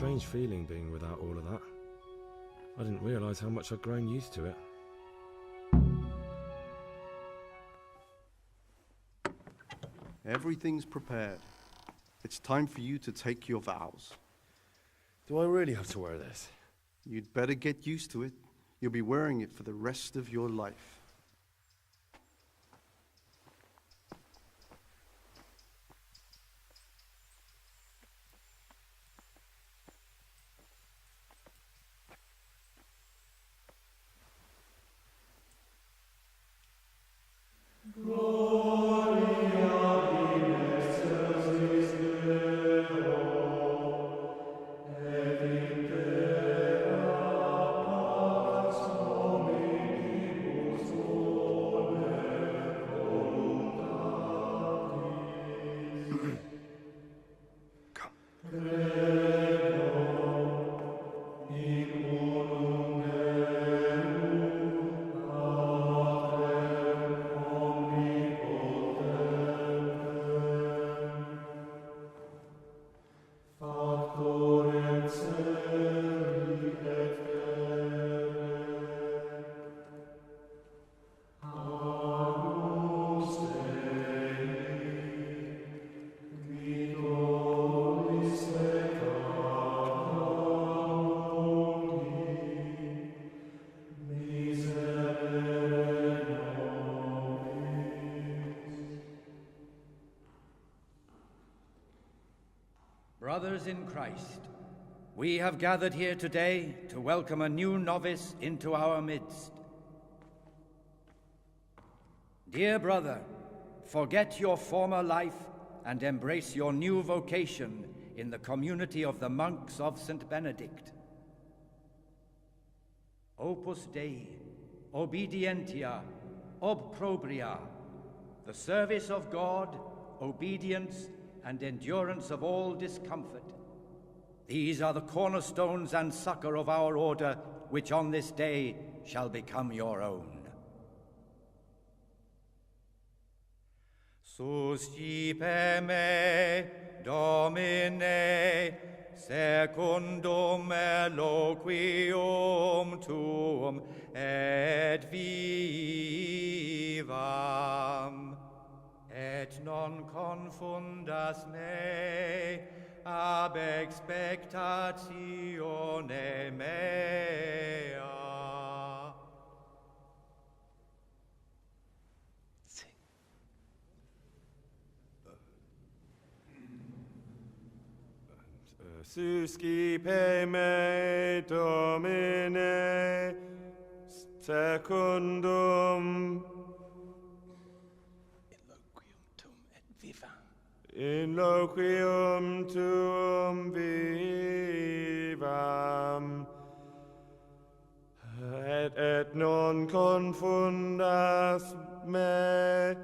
strange feeling being without all of that. I didn't realise how much I'd grown used to it. Everything's prepared. It's time for you to take your vows. Do I really have to wear this? You'd better get used to it. You'll be wearing it for the rest of your life. Brothers in Christ, we have gathered here today to welcome a new novice into our midst. Dear brother, forget your former life and embrace your new vocation in the community of the monks of St. Benedict. Opus Dei, obedientia, obprobria, the service of God, obedience, and endurance of all discomfort. These are the cornerstones and succor of our order, which on this day shall become your own. Suscipe me, Domine, secundum eloquium tuum, et vivam. Et non confundas me ab expectatione mea. Suscipe me, Domine, secundum in loquium tuum vivam, et non confundas me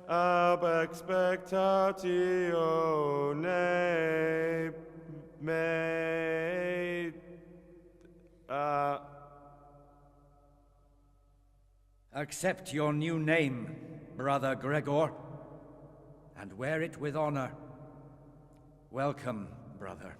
ab expectatione mea. Accept your new name, Brother Gregor, and wear it with honor. Welcome, brother.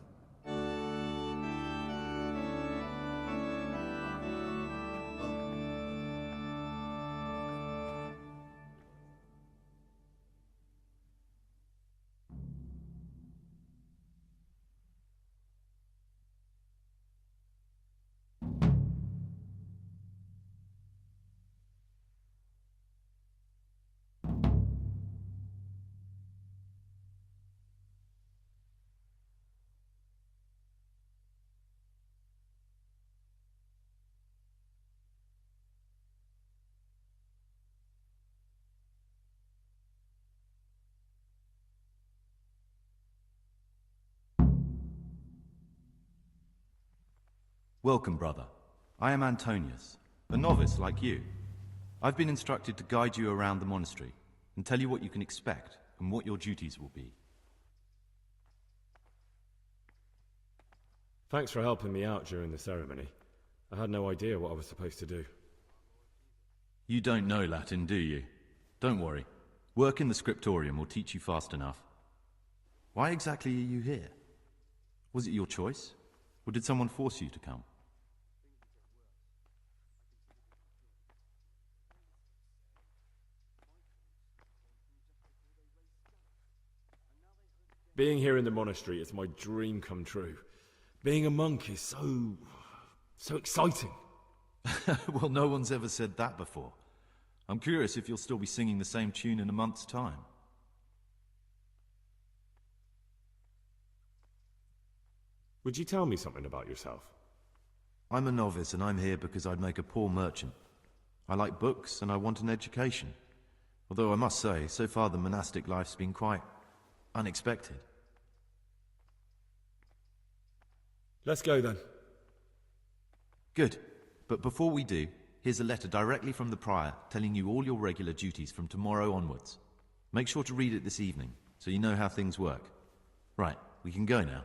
Welcome, brother. I am Antonius, a novice like you. I've been instructed to guide you around the monastery and tell you what you can expect and what your duties will be. Thanks for helping me out during the ceremony. I had no idea what I was supposed to do. You don't know Latin, do you? Don't worry. Work in the scriptorium will teach you fast enough. Why exactly are you here? Was it your choice? Or did someone force you to come? Being here in the monastery is my dream come true. Being a monk is so exciting. Well, no one's ever said that before. I'm curious if you'll still be singing the same tune in a month's time. Would you tell me something about yourself? I'm a novice and I'm here because I'd make a poor merchant. I like books and I want an education. Although I must say, so far the monastic life's been quite unexpected. Let's go then. Good. But before we do, here's a letter directly from the prior telling you all your regular duties from tomorrow onwards. Make sure to read it this evening, so you know how things work. Right, we can go now.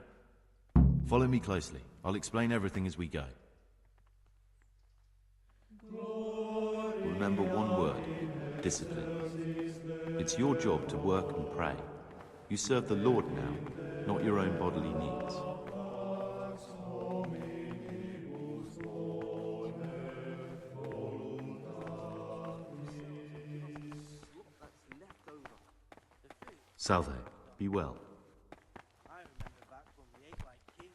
Follow me closely. I'll explain everything as we go. Remember one word: discipline. It's your job to work and pray. You serve the Lord now, not your own bodily needs. Salve, be well. I remember back when we ate like kings.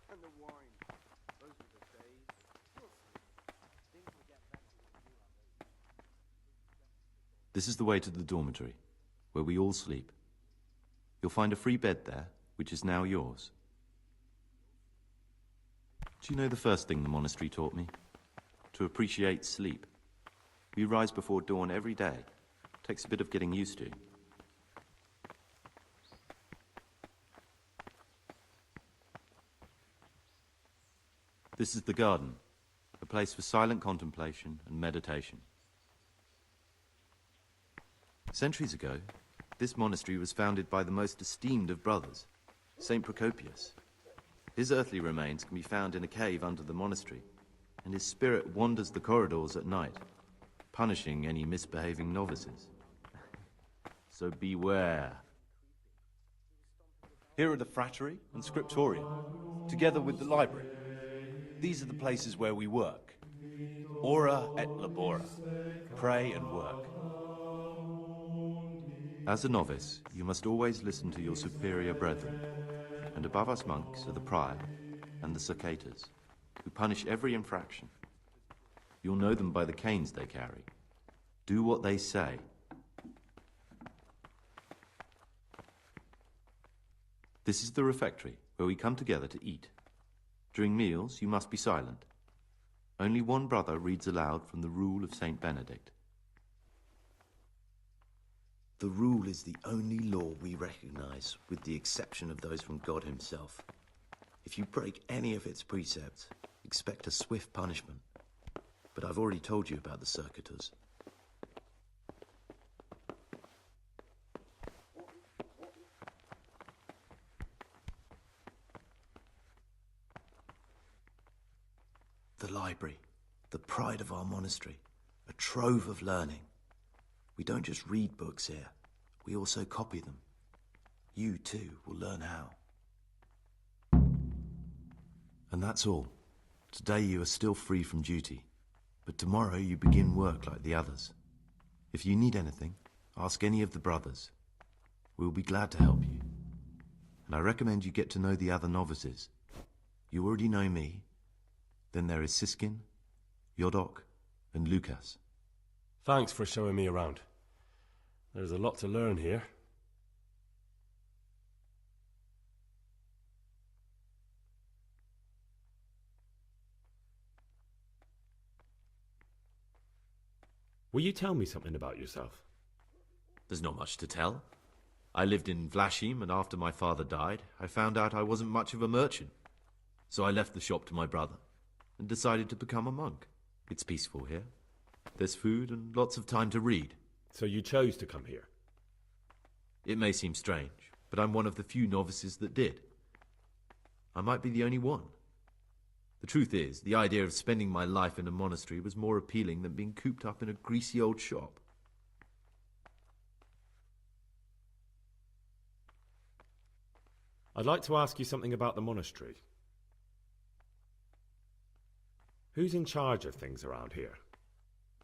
And the wine. Those were the days. Things will get better with you, This is the way to the dormitory, where we all sleep. You'll find a free bed there, which is now yours. Do you know the first thing the monastery taught me? To appreciate sleep. We rise before dawn every day. Takes a bit of getting used to. This is the garden, a place for silent contemplation and meditation. Centuries ago, this monastery was founded by the most esteemed of brothers, Saint Procopius. His earthly remains can be found in a cave under the monastery, and his spirit wanders the corridors at night, punishing any misbehaving novices. So beware. Here are the frattery and scriptorium, together with the library. These are the places where we work. Ora et labora. Pray and work. As a novice, you must always listen to your superior brethren, and above us monks are the prior and the cicatas, who punish every infraction. You'll know them by the canes they carry. Do what they say. This is the refectory, where we come together to eat. During meals, you must be silent. Only one brother reads aloud from the Rule of Saint Benedict. The rule is the only law we recognize, with the exception of those from God himself. If you break any of its precepts, expect a swift punishment. But I've already told you about the circuitous. The library, the pride of our monastery, a trove of learning. We don't just read books here, we also copy them. You too will learn how. And that's all. Today you are still free from duty, but tomorrow you begin work like the others. If you need anything, ask any of the brothers. We'll be glad to help you. And I recommend you get to know the other novices. You already know me. Then there is Siskin, Yodok, and Lucas. Thanks for showing me around. There's a lot to learn here. Will you tell me something about yourself? There's not much to tell. I lived in Vlashim, and after my father died, I found out I wasn't much of a merchant. So I left the shop to my brother and decided to become a monk. It's peaceful here. There's food and lots of time to read. So you chose to come here? It may seem strange, but I'm one of the few novices that did. I might be the only one. The truth is, the idea of spending my life in a monastery was more appealing than being cooped up in a greasy old shop. I'd like to ask you something about the monastery. Who's in charge of things around here?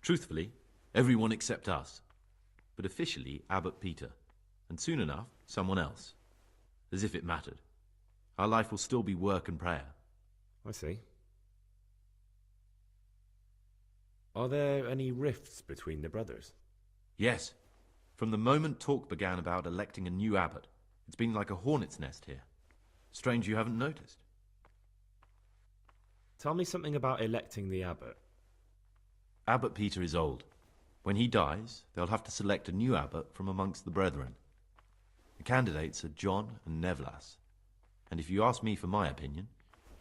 Truthfully, everyone except us. But officially, Abbot Peter. And soon enough, someone else. As if it mattered. Our life will still be work and prayer. I see. Are there any rifts between the brothers? Yes. From the moment talk began about electing a new abbot, it's been like a hornet's nest here. Strange you haven't noticed. Tell me something about electing the abbot. Abbot Peter is old. When he dies, they'll have to select a new abbot from amongst the brethren. The candidates are John and Nevlas. And if you ask me for my opinion,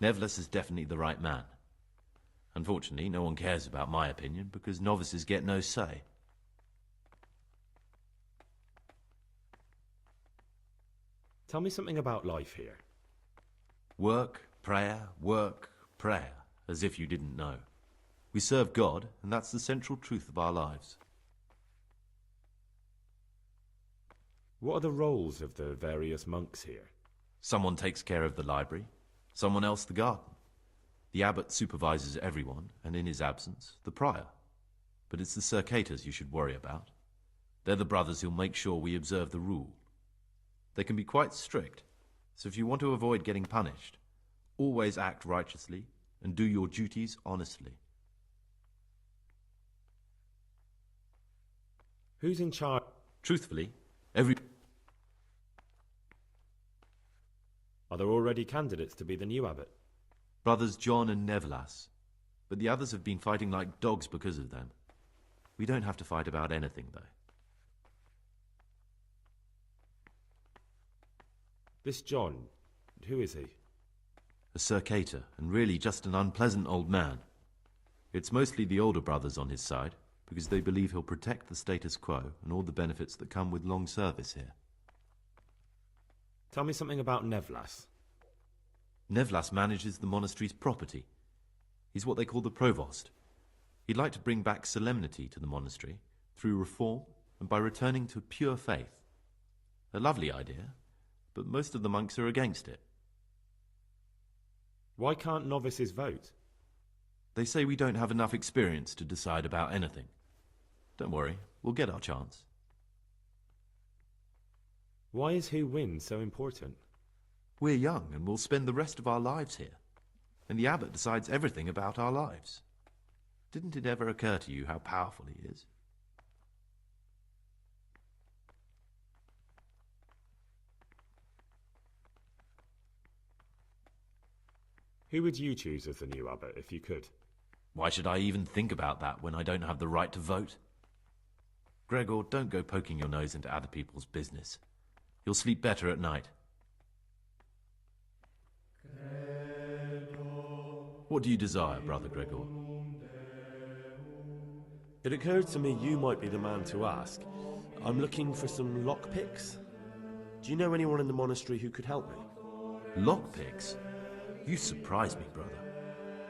Nevlas is definitely the right man. Unfortunately, no one cares about my opinion because novices get no say. Tell me something about life here. Work, prayer, as if you didn't know. We serve God, and that's the central truth of our lives. What are the roles of the various monks here? Someone takes care of the library, someone else the garden. The abbot supervises everyone, and in his absence, the prior. But it's the circators you should worry about. They're the brothers who'll make sure we observe the rule. They can be quite strict, so if you want to avoid getting punished, always act righteously and do your duties honestly. Who's in charge? Truthfully, Are there already candidates to be the new abbot? Brothers John and Nevlas, but the others have been fighting like dogs because of them. We don't have to fight about anything, though. This John, who is he? A circator, and really just an unpleasant old man. It's mostly the older brothers on his side, because they believe he'll protect the status quo and all the benefits that come with long service here. Tell me something about Nevlas. Nevlas manages the monastery's property. He's what they call the provost. He'd like to bring back solemnity to the monastery through reform and by returning to pure faith. A lovely idea, but most of the monks are against it. Why can't novices vote? They say we don't have enough experience to decide about anything. Don't worry, we'll get our chance. Why is who wins so important? We're young and we'll spend the rest of our lives here. And the abbot decides everything about our lives. Didn't it ever occur to you how powerful he is? Who would you choose as the new abbot if you could? Why should I even think about that when I don't have the right to vote? Gregor, don't go poking your nose into other people's business. You'll sleep better at night. What do you desire, Brother Gregor? It occurred to me you might be the man to ask. I'm looking for some lockpicks. Do you know anyone in the monastery who could help me? Lockpicks? You surprise me, brother.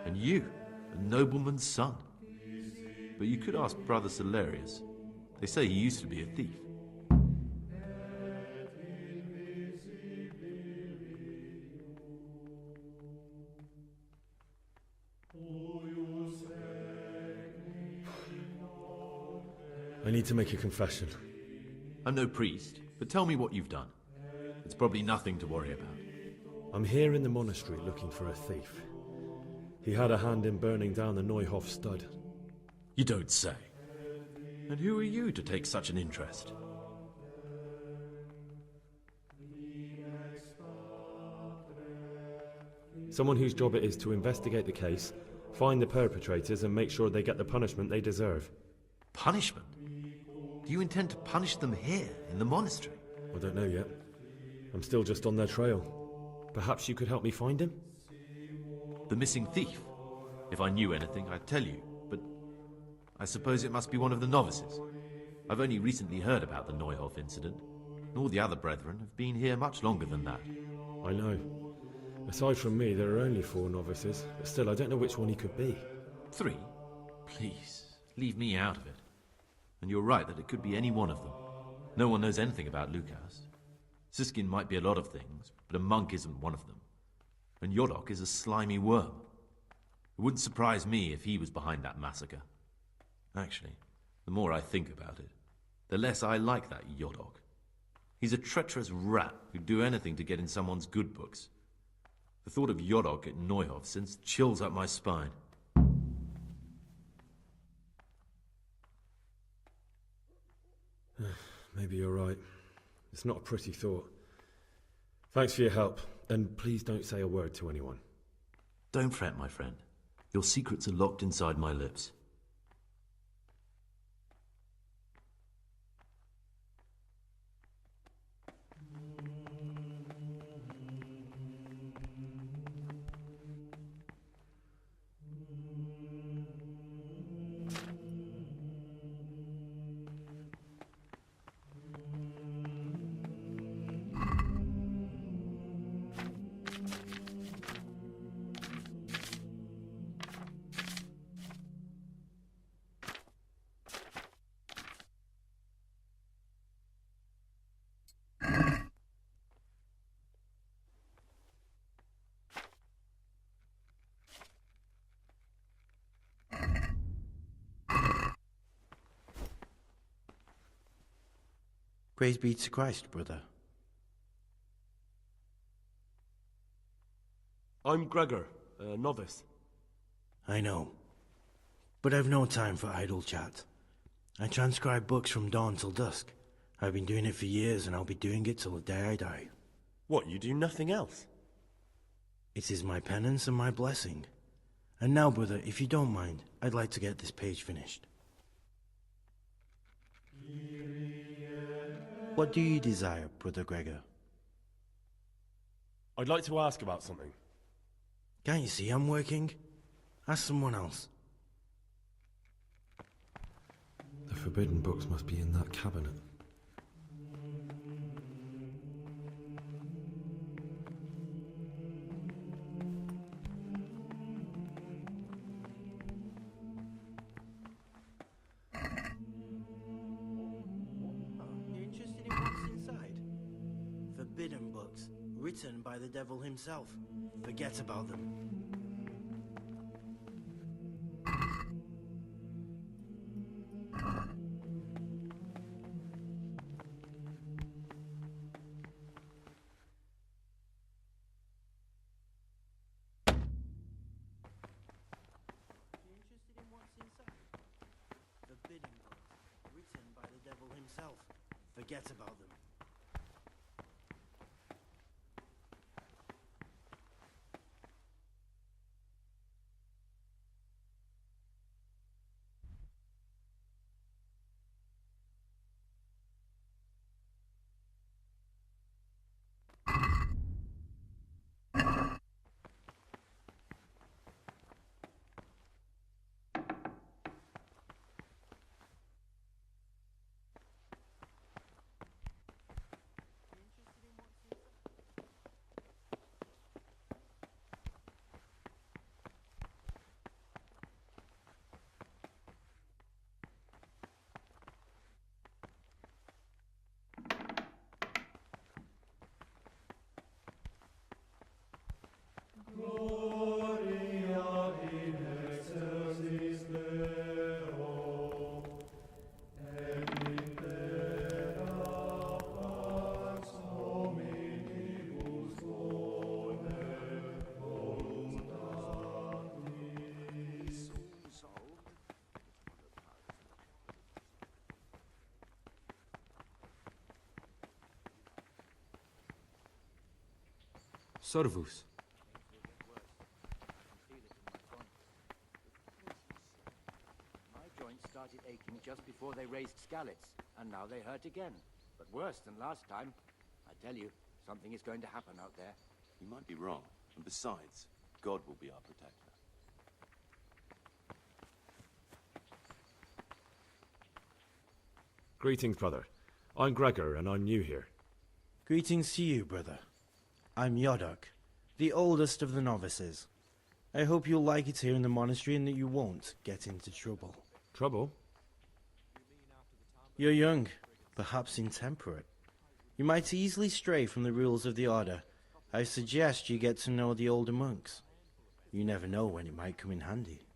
And you, a nobleman's son. But you could ask Brother Celerius. They say he used to be a thief. I need to make a confession. I'm no priest, but tell me what you've done. It's probably nothing to worry about. I'm here in the monastery looking for a thief. He had a hand in burning down the Neuhof stud. You don't say. And who are you to take such an interest? Someone whose job it is to investigate the case, find the perpetrators and make sure they get the punishment they deserve. Punishment? Do you intend to punish them here, in the monastery? I don't know yet. I'm still just on their trail. Perhaps you could help me find him? The missing thief? If I knew anything, I'd tell you, but I suppose it must be one of the novices. I've only recently heard about the Neuhof incident, and all the other brethren have been here much longer than that. I know. Aside from me, there are only 4 novices, but still, I don't know which one he could be. 3? Please, leave me out of it. And you're right that it could be any one of them. No one knows anything about Lukas. Siskin might be a lot of things, but a monk isn't one of them. And Yodok is a slimy worm. It wouldn't surprise me if he was behind that massacre. Actually, the more I think about it, the less I like that Yodok. He's a treacherous rat who'd do anything to get in someone's good books. The thought of Yodok at Neuhof sends chills up my spine. Maybe you're right. It's not a pretty thought. Thanks for your help, and please don't say a word to anyone. Don't fret, my friend. Your secrets are locked inside my lips. Praise be to Christ, brother. I'm Gregor, a novice. I know. But I've no time for idle chat. I transcribe books from dawn till dusk. I've been doing it for years, and I'll be doing it till the day I die. What, you do nothing else? It is my penance and my blessing. And now, brother, if you don't mind, I'd like to get this page finished. What do you desire, Brother Gregor? I'd like to ask about something. Can't you see I'm working? Ask someone else. The forbidden books must be in that cabinet. You're interested in what's inside? Forbidden books, written by the devil himself. Forget about them. Forbidden books, written by the devil himself. Forget about them. Servus. My joints started aching just before they raised scallots, and now they hurt again. But worse than last time. I tell you, something is going to happen out there. You might be wrong. And besides, God will be our protector. Greetings, brother. I'm Gregor, and I'm new here. Greetings to you, brother. I'm Yodok, the oldest of the novices. I hope you'll like it here in the monastery and that you won't get into trouble. Trouble? You're young, perhaps intemperate. You might easily stray from the rules of the order. I suggest you get to know the older monks. You never know when it might come in handy.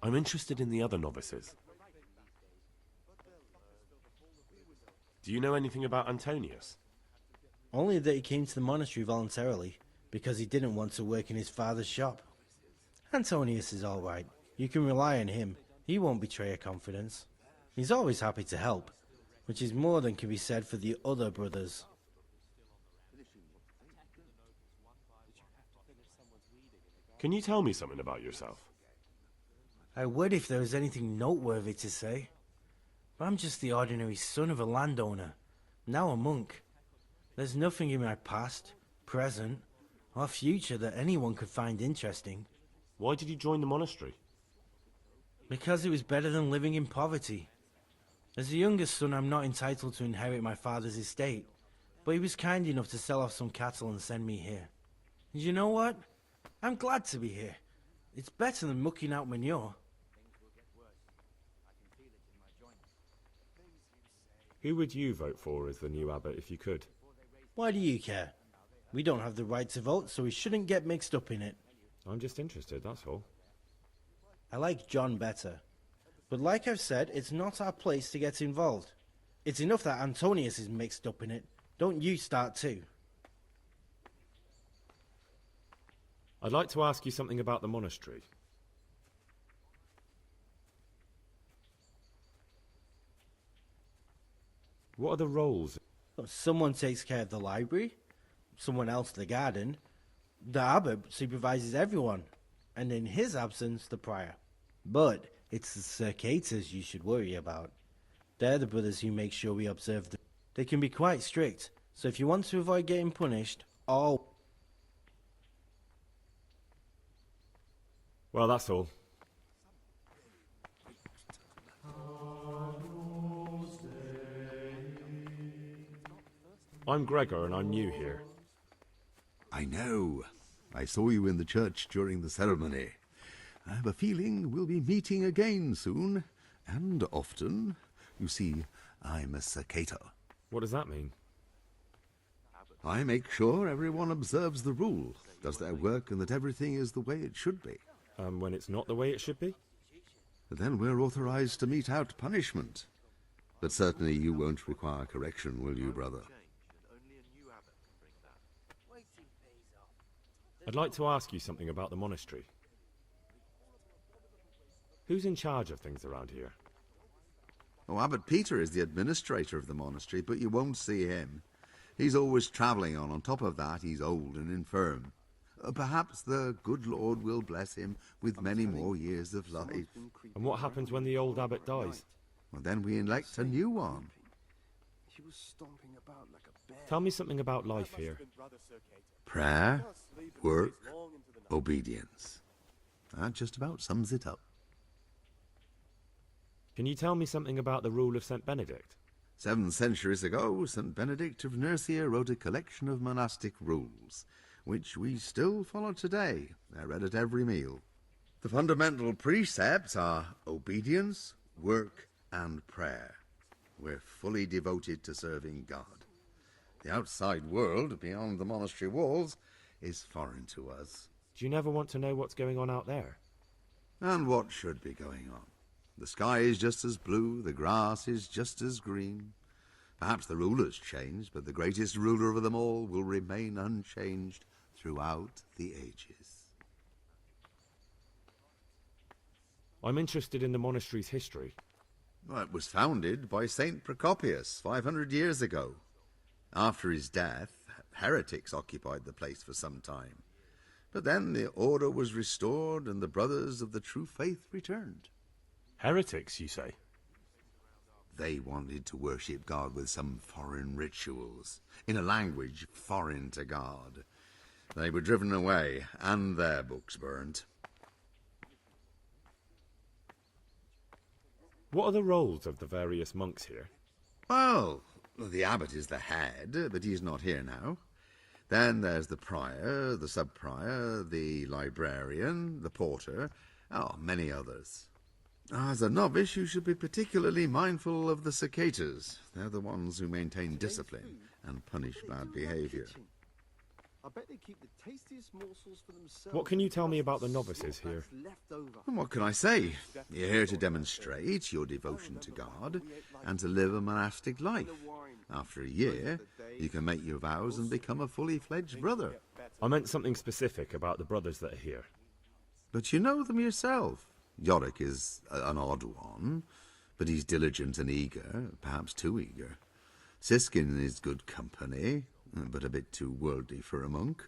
I'm interested in the other novices. Do you know anything about Antonius? Only that he came to the monastery voluntarily, because he didn't want to work in his father's shop. Antonius is all right. You can rely on him. He won't betray your confidence. He's always happy to help, which is more than can be said for the other brothers. Can you tell me something about yourself? I would if there was anything noteworthy to say. But I'm just the ordinary son of a landowner, now a monk. There's nothing in my past, present, or future that anyone could find interesting. Why did you join the monastery? Because it was better than living in poverty. As the youngest son, I'm not entitled to inherit my father's estate, but he was kind enough to sell off some cattle and send me here. And you know what? I'm glad to be here. It's better than mucking out manure. Who would you vote for as the new abbot if you could? Why do you care? We don't have the right to vote, so we shouldn't get mixed up in it. I'm just interested, that's all. I like John better. But like I've said, it's not our place to get involved. It's enough that Antonius is mixed up in it. Don't you start too. I'd like to ask you something about the monastery. What are the roles? Someone takes care of the library, someone else the garden. The abbot supervises everyone, and in his absence, the prior. But it's the circators you should worry about. They're the brothers who make sure we observe them. They can be quite strict, so if you want to avoid getting punished, Well, that's all. I'm Gregor and I'm new here. I know. I saw you in the church during the ceremony. I have a feeling we'll be meeting again soon, and often. You see, I'm a circator. What does that mean? I make sure everyone observes the rule, does their work, and that everything is the way it should be. When it's not the way it should be? Then we're authorized to mete out punishment. But certainly you won't require correction, will you, brother? I'd like to ask you something about the monastery. Who's in charge of things around here? Oh, Abbot Peter is the administrator of the monastery, but you won't see him. He's always travelling on top of that, he's old and infirm. Perhaps the good Lord will bless him with many more years of life. And what happens when the old abbot dies? Well, then we elect a new one. Tell me something about life here. Prayer, work, obedience. That just about sums it up. Can you tell me something about the rule of St. Benedict? 7 centuries ago, St. Benedict of Nursia wrote a collection of monastic rules, which we still follow today. They're read at every meal. The fundamental precepts are obedience, work, and prayer. We're fully devoted to serving God. The outside world, beyond the monastery walls, is foreign to us. Do you never want to know what's going on out there? And what should be going on? The sky is just as blue, the grass is just as green. Perhaps the rulers changed, but the greatest ruler of them all will remain unchanged throughout the ages. I'm interested in the monastery's history. Well, it was founded by Saint Procopius 500 years ago. After his death, heretics occupied the place for some time. But then the order was restored and the brothers of the true faith returned. Heretics, you say? They wanted to worship God with some foreign rituals, in a language foreign to God. They were driven away, and their books burnt. What are the roles of the various monks here? Well, the abbot is the head, but he's not here now. Then there's the prior, the sub-prior, the librarian, the porter, many others. As a novice, you should be particularly mindful of the circators. They're the ones who maintain discipline and punish bad behavior. I bet they keep the tastiest morsels for themselves. What can you tell me about the novices here? And what can I say? You're here to demonstrate your devotion to God and to live a monastic life. After a year, you can make your vows and become a fully fledged brother. I meant something specific about the brothers that are here. But you know them yourself. Yorick is an odd one, but he's diligent and eager, perhaps too eager. Siskin is good company, but a bit too worldly for a monk.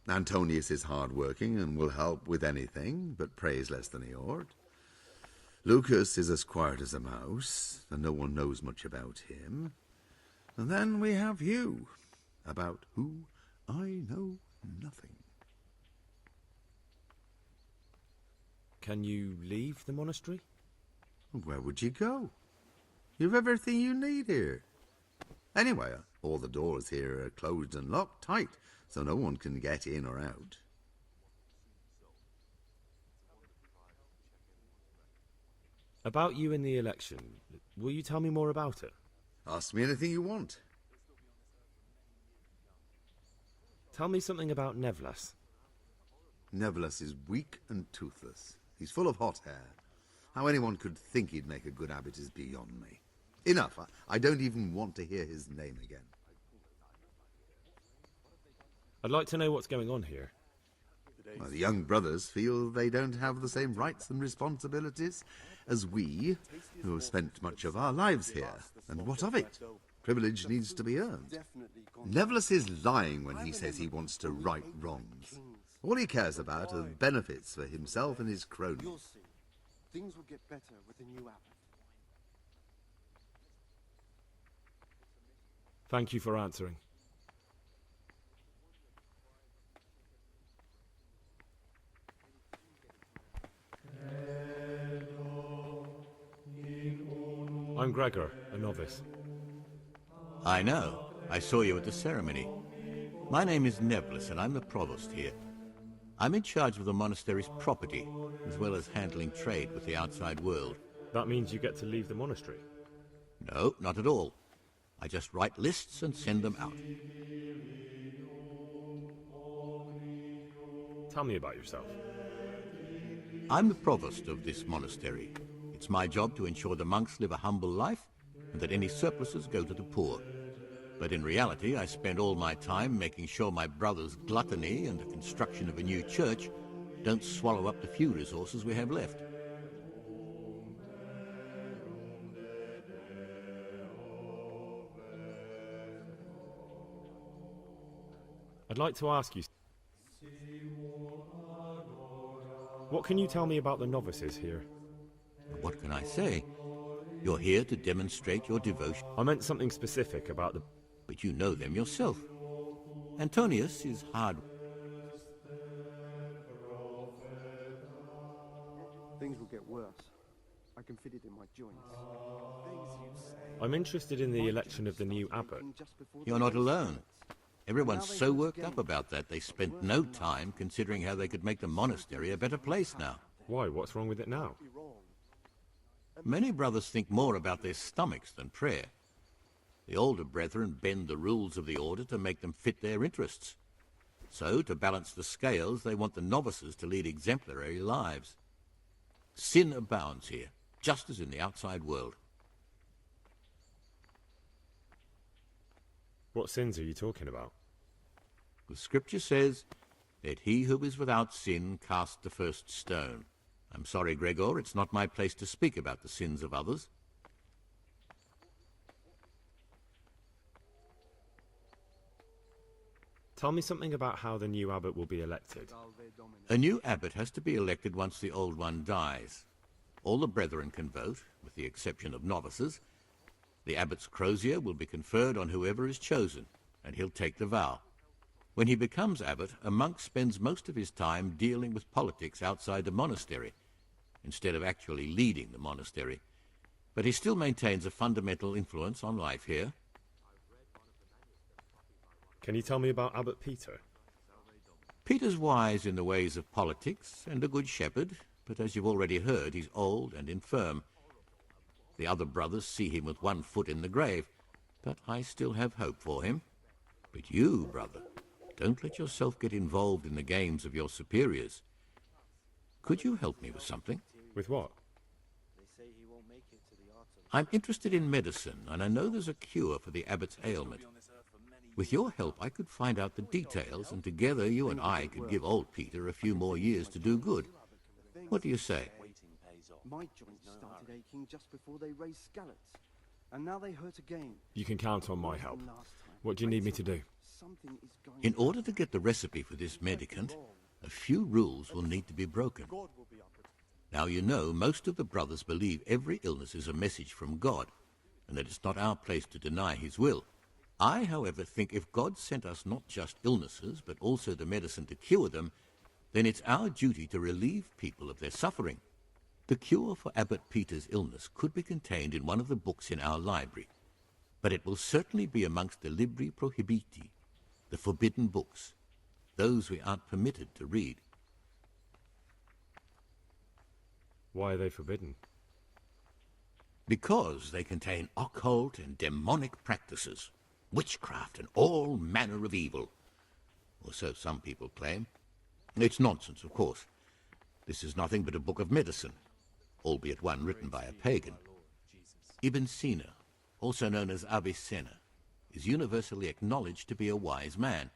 Antonius is hard-working and will help with anything, but prays less than he ought. Lucas is as quiet as a mouse, and no one knows much about him. And then we have you, about who I know nothing. Can you leave the monastery? Where would you go? You've everything you need here. Anyway, all the doors here are closed and locked tight, so no one can get in or out. About you in the election, will you tell me more about it? Ask me anything you want. Tell me something about Nevlas. Nevlas is weak and toothless. He's full of hot hair. How anyone could think he'd make a good abbot is beyond me. Enough. I don't even want to hear his name again. I'd like to know what's going on here. Well, the young brothers feel they don't have the same rights and responsibilities as we, who have spent much of our lives here. And what of it? Privilege needs to be earned. Nevlas is lying when he says he wants to right wrongs. All he cares about are benefits for himself and his cronies. You'll see. Things will get better with the new abbot. Thank you for answering. I'm Gregor, a novice. I know. I saw you at the ceremony. My name is Nevlas, and I'm the provost here. I'm in charge of the monastery's property, as well as handling trade with the outside world. That means you get to leave the monastery? No, not at all. I just write lists and send them out. Tell me about yourself. I'm the provost of this monastery. It's my job to ensure the monks live a humble life and that any surpluses go to the poor. But in reality, I spend all my time making sure my brother's gluttony and the construction of a new church don't swallow up the few resources we have left. I'd like to ask you, what can you tell me about the novices here? What can I say? You're here to demonstrate your devotion. I meant something specific about the... But you know them yourself. Antonius is hard. Things will get worse. I can fit it in my joints. I'm interested in the election of the new abbot. You're not alone. Everyone's so worked up about that they spent no time considering how they could make the monastery a better place now. Why? What's wrong with it now? Many brothers think more about their stomachs than prayer. The older brethren bend the rules of the order to make them fit their interests. So, to balance the scales, they want the novices to lead exemplary lives. Sin abounds here, just as in the outside world. What sins are you talking about? The scripture says, "Let he who is without sin cast the first stone." I'm sorry, Gregor, it's not my place to speak about the sins of others. Tell me something about how the new abbot will be elected. A new abbot has to be elected once the old one dies. All the brethren can vote, with the exception of novices. The abbot's crozier will be conferred on whoever is chosen, and he'll take the vow. When he becomes abbot, a monk spends most of his time dealing with politics outside the monastery, instead of actually leading the monastery. But he still maintains a fundamental influence on life here. Can you tell me about Abbot Peter? Peter's wise in the ways of politics and a good shepherd, but as you've already heard, he's old and infirm. The other brothers see him with one foot in the grave, but I still have hope for him. But you, brother, Don't let yourself get involved in the games of your superiors. Could you help me with something? With what? I'm interested in medicine, and I know there's a cure for the abbot's ailment. With your help, I could find out the details, and together you and I could give old Peter a few more years to do good. What do you say? My joints started aching just before they raised scallops, and now they hurt again. You can count on my help. What do you need me to do? In order to get the recipe for this medicament, a few rules will need to be broken. Now, you know, most of the brothers believe every illness is a message from God, and that it's not our place to deny his will. I, however, think if God sent us not just illnesses, but also the medicine to cure them, then it's our duty to relieve people of their suffering. The cure for Abbot Peter's illness could be contained in one of the books in our library, but it will certainly be amongst the Libri Prohibiti, the forbidden books, those we aren't permitted to read. Why are they forbidden? Because they contain occult and demonic practices, witchcraft and all manner of evil. Or so some people claim. It's nonsense, of course. This is nothing but a book of medicine, albeit one written by a pagan. Ibn Sina, also known as Avicenna, is universally acknowledged to be a wise man.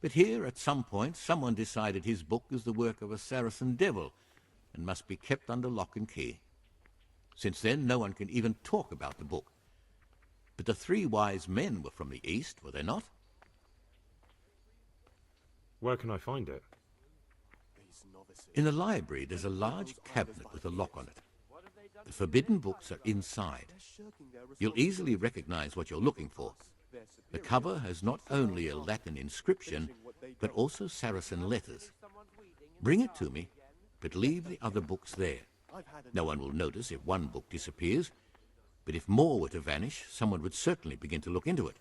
But here, at some point, someone decided his book is the work of a Saracen devil and must be kept under lock and key. Since then, no one can even talk about the book. But the three wise men were from the East, were they not? Where can I find it? In the library, there's a large cabinet with a lock on it. The forbidden books are inside. You'll easily recognize what you're looking for. The cover has not only a Latin inscription, but also Saracen letters. Bring it to me, but leave the other books there. No one will notice if one book disappears, but if more were to vanish, someone would certainly begin to look into it,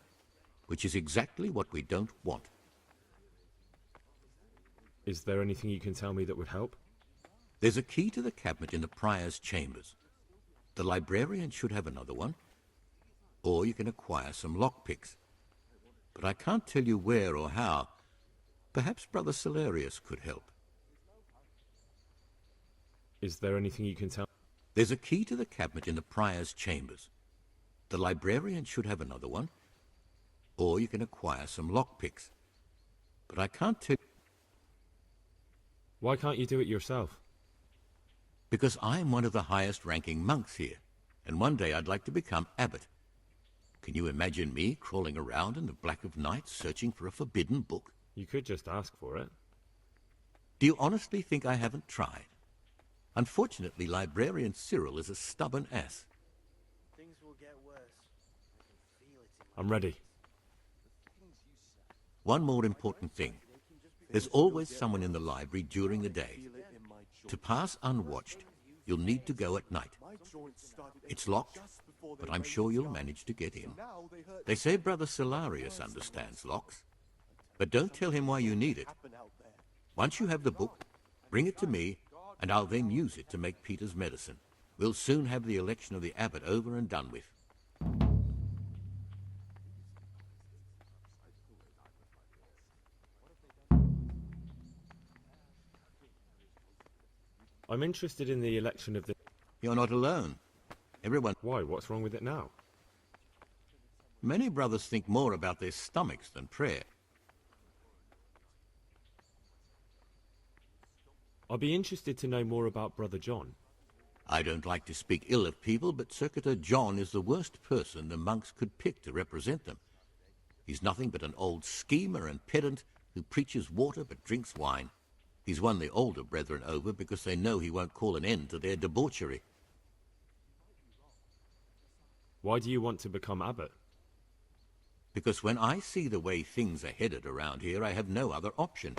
which is exactly what we don't want. Is there anything you can tell me that would help? There's a key to the cabinet in the prior's chambers. The librarian should have another one, or you can acquire some lockpicks. But I can't tell you where or how. Perhaps Brother Celerius could help. Is there anything you can tell? There's a key to the cabinet in the prior's chambers. The librarian should have another one, or you can acquire some lockpicks. But I can't tell... Why can't you do it yourself? Because I'm one of the highest-ranking monks here, and one day I'd like to become abbot. Can you imagine me crawling around in the black of night searching for a forbidden book? You could just ask for it. Do you honestly think I haven't tried? Unfortunately, Librarian Cyril is a stubborn ass. Things will get worse. I'm ready. One more important thing. There's always someone in the library during the day. To pass unwatched, you'll need to go at night. It's locked, but I'm sure you'll manage to get in. They say Brother Celerius understands locks, but don't tell him why you need it. Once you have the book, bring it to me, and I'll then use it to make Peter's medicine. We'll soon have the election of the abbot over and done with. I'm interested in the election of the... You're not alone. Everyone... Why? What's wrong with it now? Many brothers think more about their stomachs than prayer. I'll be interested to know more about Brother John. I don't like to speak ill of people, but Circuitor John is the worst person the monks could pick to represent them. He's nothing but an old schemer and pedant who preaches water but drinks wine. He's won the older brethren over because they know he won't call an end to their debauchery. Why do you want to become abbot? Because when I see the way things are headed around here, I have no other option.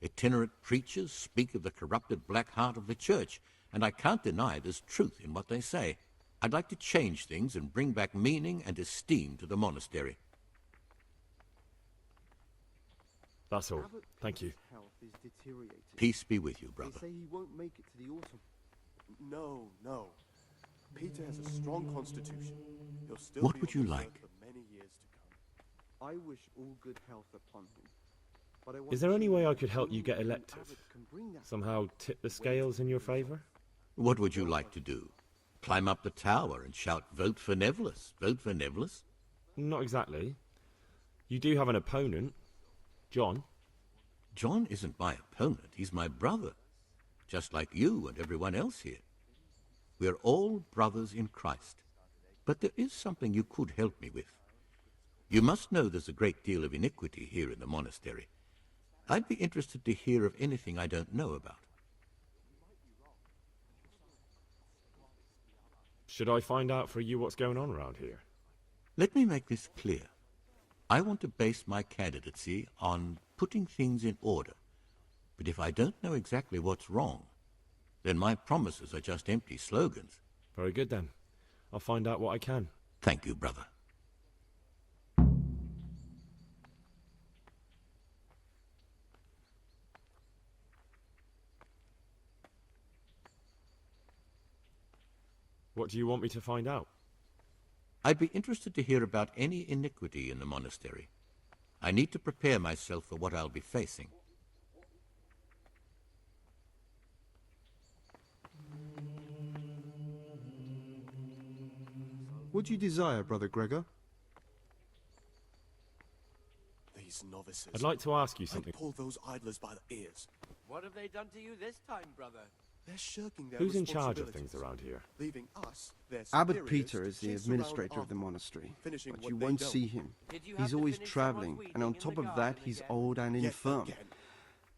Itinerant preachers speak of the corrupted black heart of the church, and I can't deny there's truth in what they say. I'd like to change things and bring back meaning and esteem to the monastery. That's all. Thank you. Health is deteriorating. Peace be with you, brother. They say he won't make it to the autumn. No. Peter has a strong constitution. He'll still What be would on you the like? earth for many years to come. I wish all good health upon him. Is there any way I could help you get elected? Somehow tip the scales in your favour? What would you like to do? Climb up the tower and shout, "Vote for Nevlis, vote for Nevlis"? Not exactly. You do have an opponent, John. John isn't my opponent, he's my brother. Just like you and everyone else here. We're all brothers in Christ. But there is something you could help me with. You must know there's a great deal of iniquity here in the monastery. I'd be interested to hear of anything I don't know about. Should I find out for you what's going on around here? Let me make this clear. I want to base my candidacy on putting things in order. But if I don't know exactly what's wrong, then my promises are just empty slogans. Very good then. I'll find out what I can. Thank you, brother. What do you want me to find out? I'd be interested to hear about any iniquity in the monastery. I need to prepare myself for what I'll be facing. What do you desire, Brother Gregor? These novices. I'd like to ask you something. I'd pull those idlers by the ears. What have they done to you this time, brother? They're shirking their Who's in charge of responsibilities, things around here? leaving us, their Abbot superiors, Peter to is the chase administrator around of the after, monastery, finishing but what you they won't don't. see him. Did you have He's to always finish travelling, someone's and on weeding in top the of that, garden he's again? old and Yet infirm. again.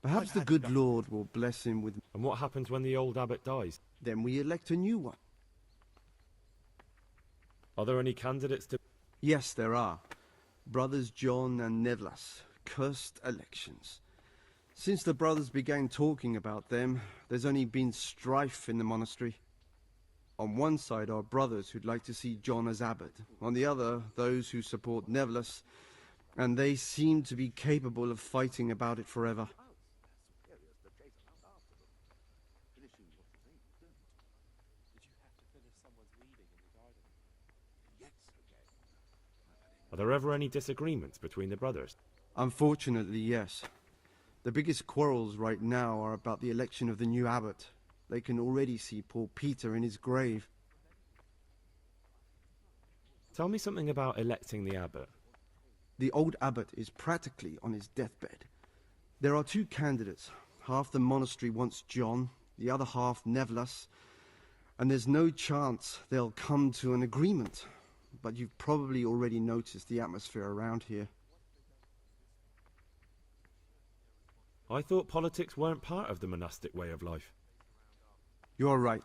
Perhaps I've the had good enough. Lord will bless him with... And what happens when the old abbot dies? Then we elect a new one. Are there any candidates to... Yes, there are. Brothers John and Nevlas. Cursed elections. Since the brothers began talking about them, there's only been strife in the monastery. On one side are brothers who'd like to see John as abbot. On the other, those who support Nevlas, and they seem to be capable of fighting about it forever. Are there ever any disagreements between the brothers? Unfortunately, yes. The biggest quarrels right now are about the election of the new abbot. They can already see poor Peter in his grave. Tell me something about electing the abbot. The old abbot is practically on his deathbed. There are two candidates. Half the monastery wants John, the other half Nevlas, and there's no chance they'll come to an agreement. But you've probably already noticed the atmosphere around here. I thought politics weren't part of the monastic way of life. You're right,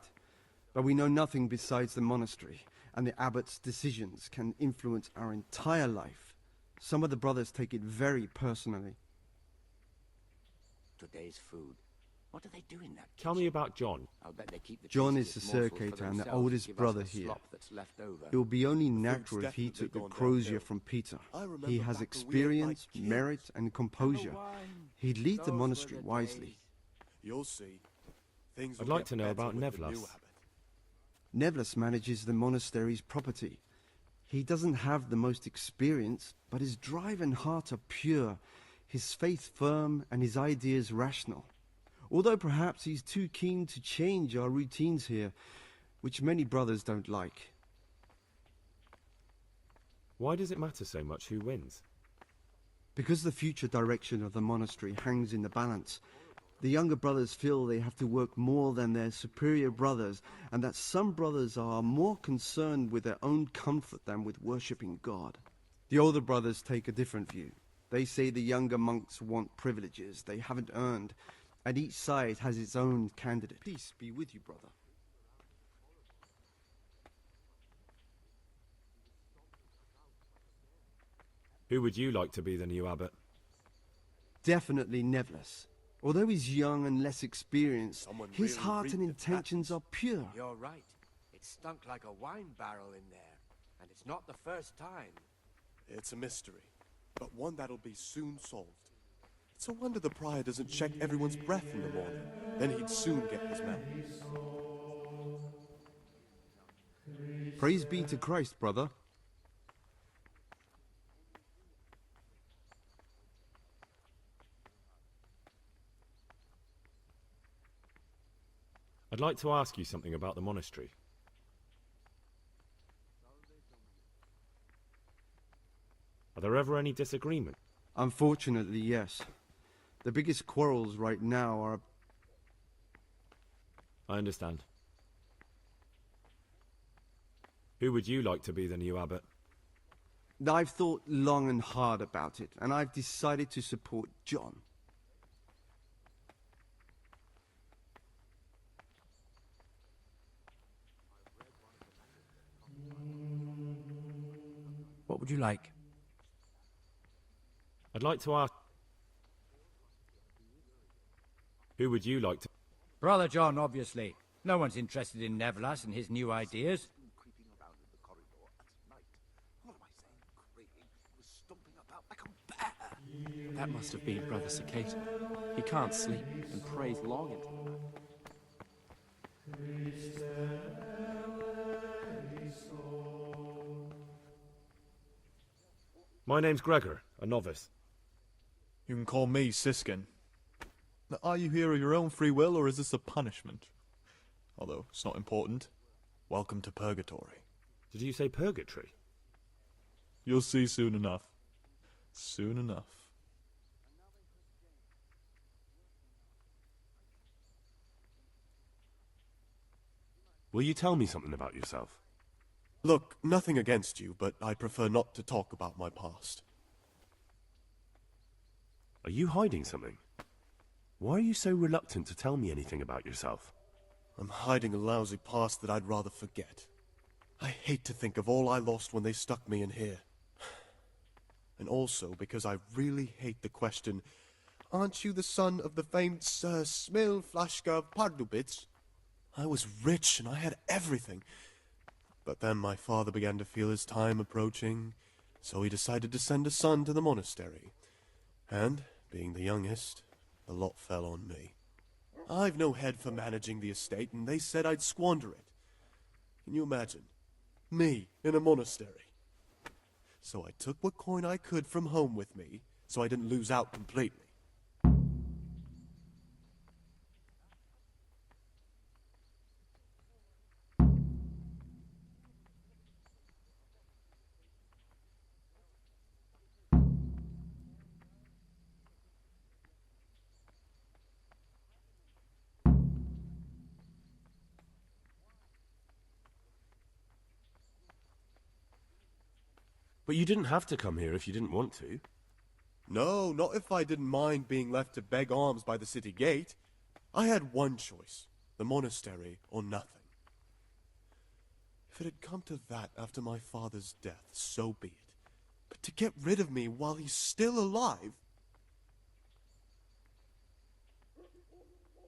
but we know nothing besides the monastery, and the abbot's decisions can influence our entire life. Some of the brothers take it very personally. Today's food. What do they do in that? Tell me about John. I'll bet they keep the John is tastiest the morsels for circator and the themselves oldest give us brother the here. slop that's left over. It will be only food's natural if he definitely took the gone crozier downhill. from Peter. I remember He has back when we ate experience, like merit, and composure. wine. He'd lead the Those were monastery the wisely. days. You'll see. Things I'd will like get to know better about with the Nevlas. new abbot. Nevlas manages the monastery's property. He doesn't have the most experience, but his drive and heart are pure, his faith firm, and his ideas rational. Although perhaps he's too keen to change our routines here, which many brothers don't like. Why does it matter so much who wins? Because the future direction of the monastery hangs in the balance. The younger brothers feel they have to work more than their superior brothers, and that some brothers are more concerned with their own comfort than with worshipping God. The older brothers take a different view. They say the younger monks want privileges they haven't earned, and each side has its own candidate. Peace be with you, brother. Who would you like to be the new abbot? Definitely Nevlas. Although he's young and less experienced, Someone his really heart reaped and the intentions are pure. You're right. It stunk like a wine barrel in there. And it's not the first time. It's a mystery, but one that'll be soon solved. It's a wonder the prior doesn't check everyone's breath in the morning. Then he'd soon get his man. Praise be to Christ, brother. I'd like to ask you something about the monastery. Are there ever any disagreements? Unfortunately, yes. The biggest quarrels right now are... I understand. Who would you like to be the new abbot? I've thought long and hard about it, and I've decided to support John. What would you like? I'd like to ask... Who would you like to... Brother John, obviously. No one's interested in Nevlas and his new ideas. That must have been Brother Cicada. He can't sleep and prays long into the night. My name's Gregor, a novice. You can call me Siskin. Now, are you here of your own free will, or is this a punishment? Although, it's not important. Welcome to Purgatory. Did you say purgatory? You'll see soon enough. Soon enough. Will you tell me something about yourself? Look, nothing against you, but I prefer not to talk about my past. Are you hiding something? Why are you so reluctant to tell me anything about yourself? I'm hiding a lousy past that I'd rather forget. I hate to think of all I lost when they stuck me in here. And also because I really hate the question, aren't you the son of the famed Sir Smil Flashka of Pardubitz? I was rich and I had everything. But then my father began to feel his time approaching, so he decided to send a son to the monastery. And, being the youngest, the lot fell on me. I've no head for managing the estate, and they said I'd squander it. Can you imagine? Me, in a monastery. So I took what coin I could from home with me, so I didn't lose out completely. But you didn't have to come here if you didn't want to. No, not if I didn't mind being left to beg alms by the city gate. I had one choice, the monastery or nothing. If it had come to that after my father's death, so be it. But to get rid of me while he's still alive...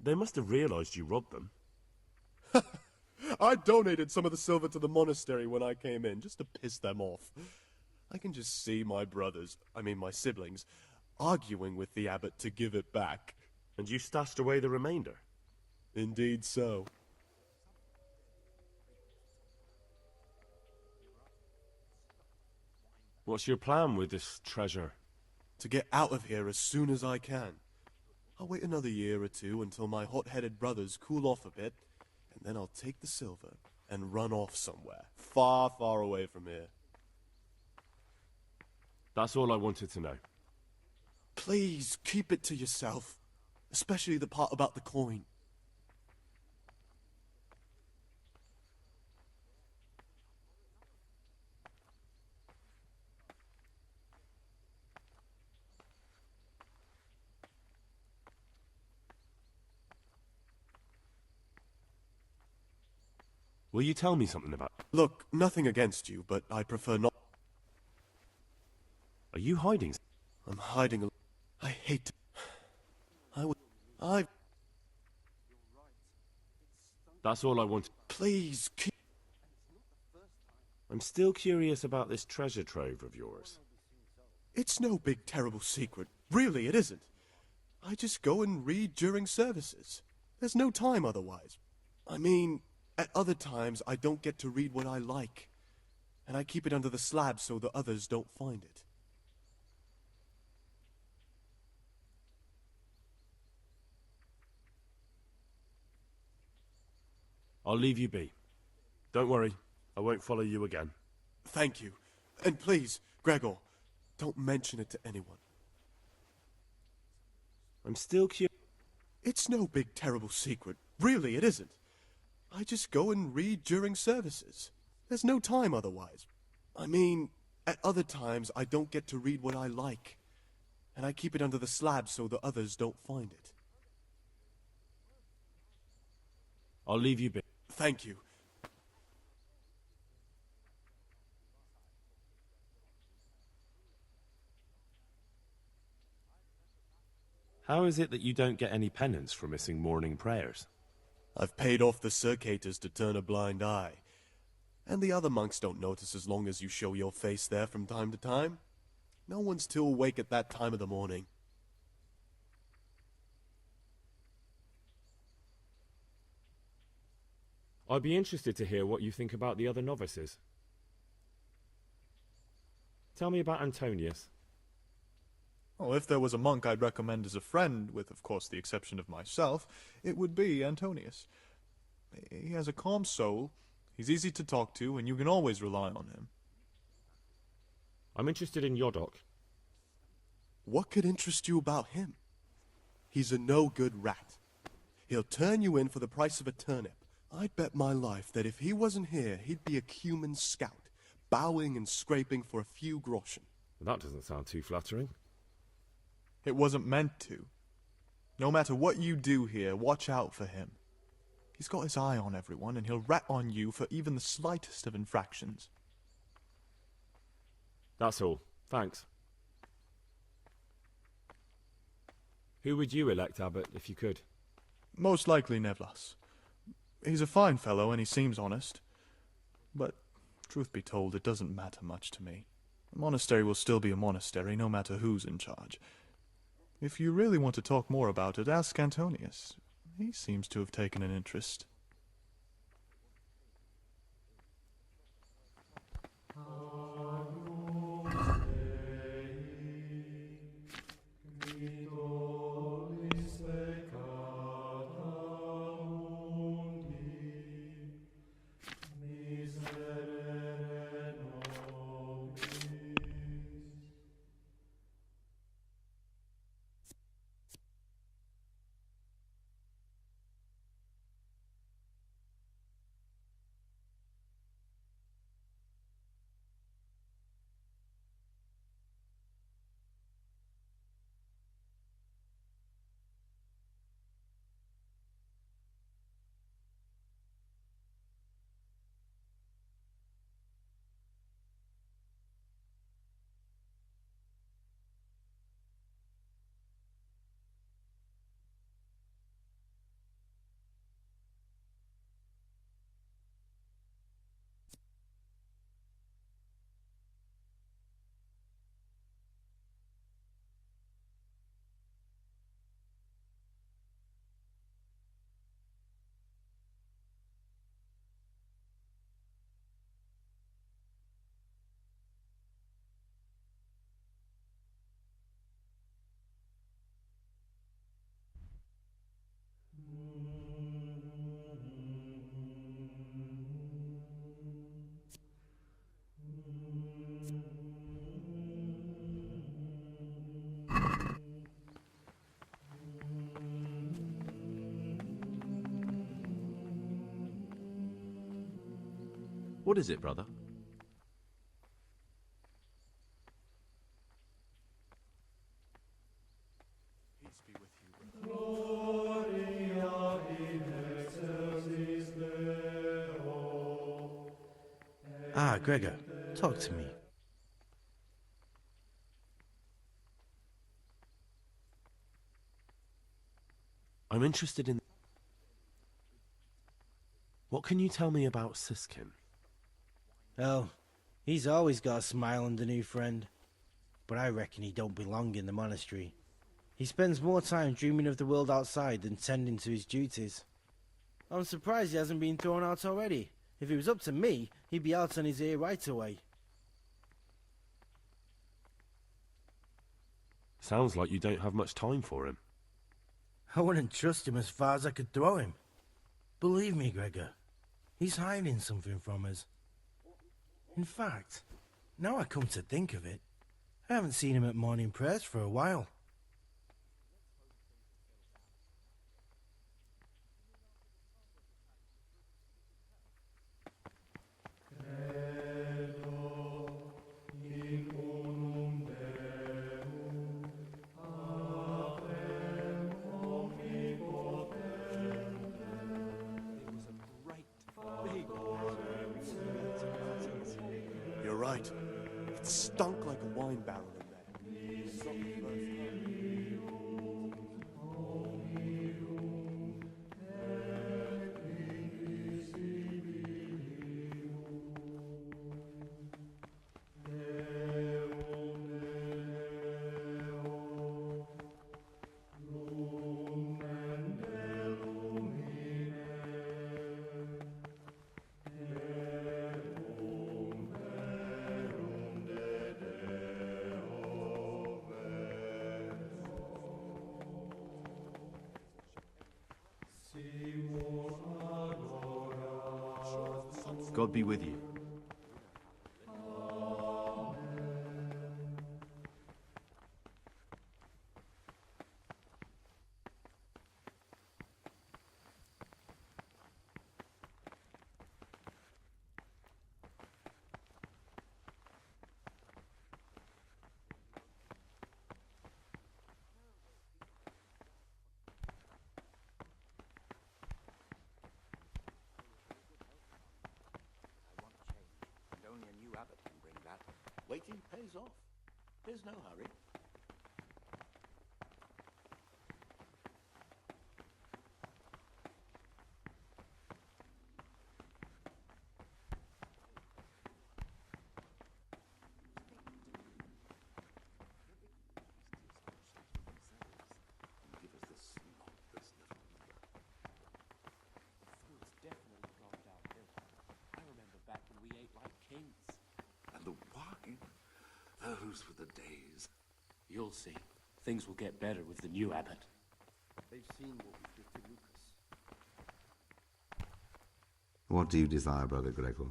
They must have realized you robbed them. I donated some of the silver to the monastery when I came in, just to piss them off. I can just see my brothers, my siblings, arguing with the abbot to give it back. And you stashed away the remainder? Indeed so. What's your plan with this treasure? To get out of here as soon as I can. I'll wait another year or two until my hot-headed brothers cool off a bit, and then I'll take the silver and run off somewhere, far, far away from here. That's all I wanted to know. Please, keep it to yourself. Especially the part about the coin. Will you tell me something about... Look, nothing against you, but I prefer not... Are you hiding? I'm hiding a... I hate to... That's all I want. Please, keep... I'm still curious about this treasure trove of yours. It's no big, terrible secret. Really, it isn't. I just go and read during services. There's no time otherwise. At other times, I don't get to read what I like. And I keep it under the slab so the others don't find it. I'll leave you be. Don't worry, I won't follow you again. Thank you. And please, Gregor, don't mention it to anyone. I'm still curious. It's no big terrible secret. Really, it isn't. I just go and read during services. There's no time otherwise. I mean, at other times I don't get to read what I like. And I keep it under the slab so the others don't find it. I'll leave you be. Thank you. How is it that you don't get any penance for missing morning prayers? I've paid off the circators to turn a blind eye. And the other monks don't notice as long as you show your face there from time to time. No one's still awake at that time of the morning. I'd be interested to hear what you think about the other novices. Tell me about Antonius. Well, if there was a monk I'd recommend as a friend, with of course the exception of myself, it would be Antonius. He has a calm soul, he's easy to talk to, and you can always rely on him. I'm interested in Yodok. What could interest you about him? He's a no-good rat. He'll turn you in for the price of a turnip. I'd bet my life that if he wasn't here, he'd be a cumin scout, bowing and scraping for a few groschen. That doesn't sound too flattering. It wasn't meant to. No matter what you do here, watch out for him. He's got his eye on everyone, and he'll rat on you for even the slightest of infractions. That's all. Thanks. Who would you elect, Abbot, if you could? Most likely Nevlas. He's a fine fellow, and he seems honest. But, truth be told, it doesn't matter much to me. A monastery will still be a monastery, no matter who's in charge. If you really want to talk more about it, ask Antonius. He seems to have taken an interest. What is it, brother? Peace be with you. Ah, Gregor, talk to me. I'm interested in... What can you tell me about Siskin? Oh, he's always got a smile on the new friend. But I reckon he don't belong in the monastery. He spends more time dreaming of the world outside than tending to his duties. I'm surprised he hasn't been thrown out already. If it was up to me, he'd be out on his ear right away. Sounds like you don't have much time for him. I wouldn't trust him as far as I could throw him. Believe me, Gregor, He's hiding something from us. In fact, now I come to think of it, I haven't seen him at morning prayers for a while. You're right. It stunk like a wine barrel in there. It's not the first time. God be with you. Only a new abbot can bring that. Waiting pays off. There's no hurry. Give us the snot that's never Food's definitely gone downhill. I remember back when we ate like kings. And the wine, those were the days. You'll see. Things will get better with the new abbot. They've seen what we did to Lucas. What do you desire, Brother Gregor?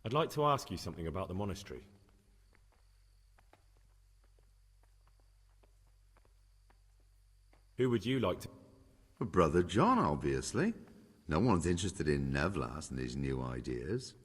I'd like to ask you something about the monastery. Who would you like to... Brother John, obviously. No one's interested in Nevlas and his new ideas.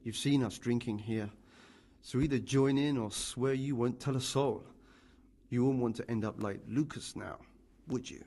You've seen us drinking here, so either join in or swear you won't tell a soul. You wouldn't want to end up like Lucas now, would you?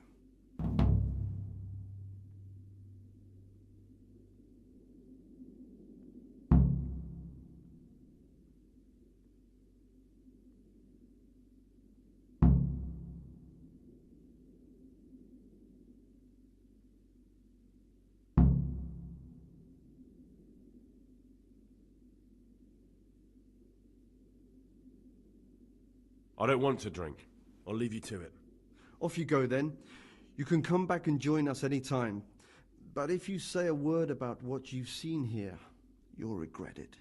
I don't want to drink. I'll leave you to it. Off you go then. You can come back and join us any time. But if you say a word about what you've seen here, you'll regret it.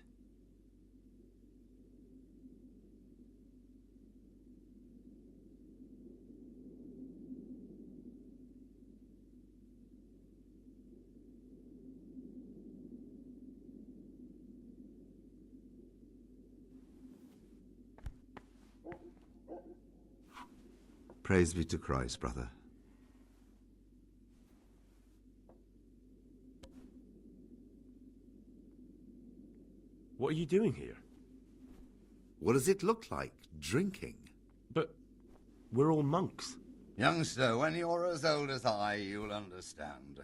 Praise be to Christ, brother. What are you doing here? What does it look like? Drinking? But we're all monks. Youngster, when you're as old as I, you'll understand.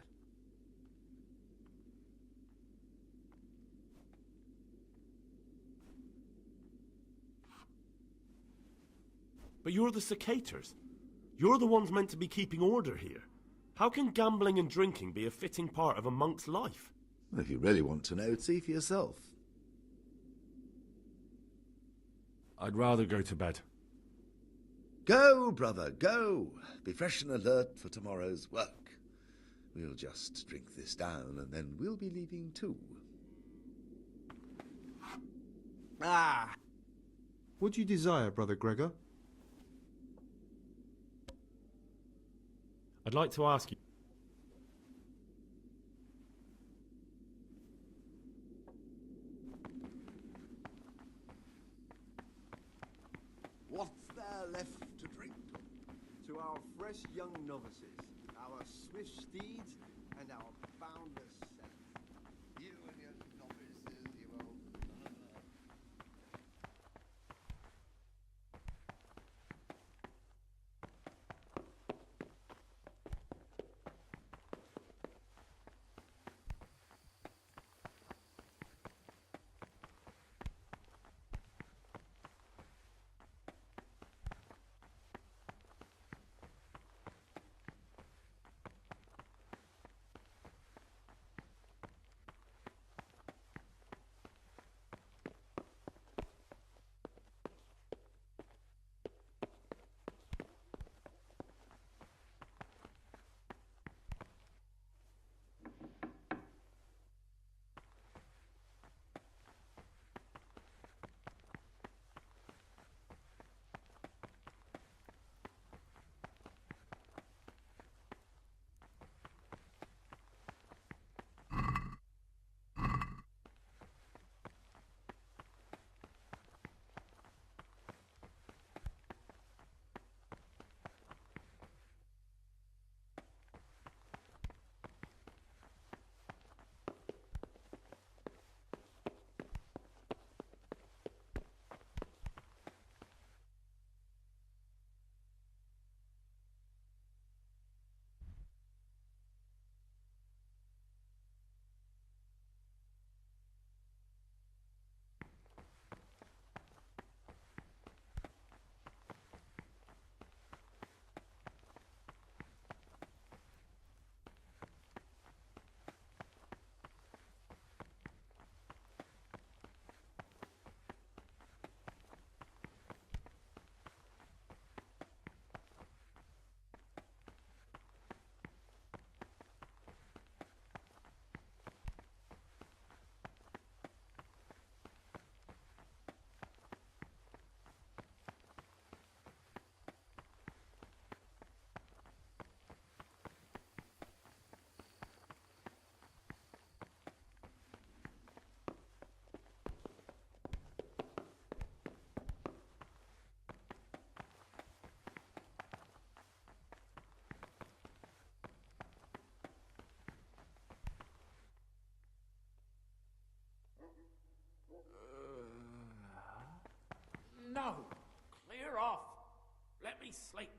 But you're the cicators. You're the ones meant to be keeping order here. How can gambling and drinking be a fitting part of a monk's life? Well, if you really want to know, see for yourself. I'd rather go to bed. Go, brother, go. Be fresh and alert for tomorrow's work. We'll just drink this down, and then we'll be leaving too. Ah! What do you desire, Brother Gregor? I'd like to ask you... What's there left to drink? To our fresh young novices, our swift steeds, and our boundless sense. You and your novices, you old... No! Clear off! Let me sleep!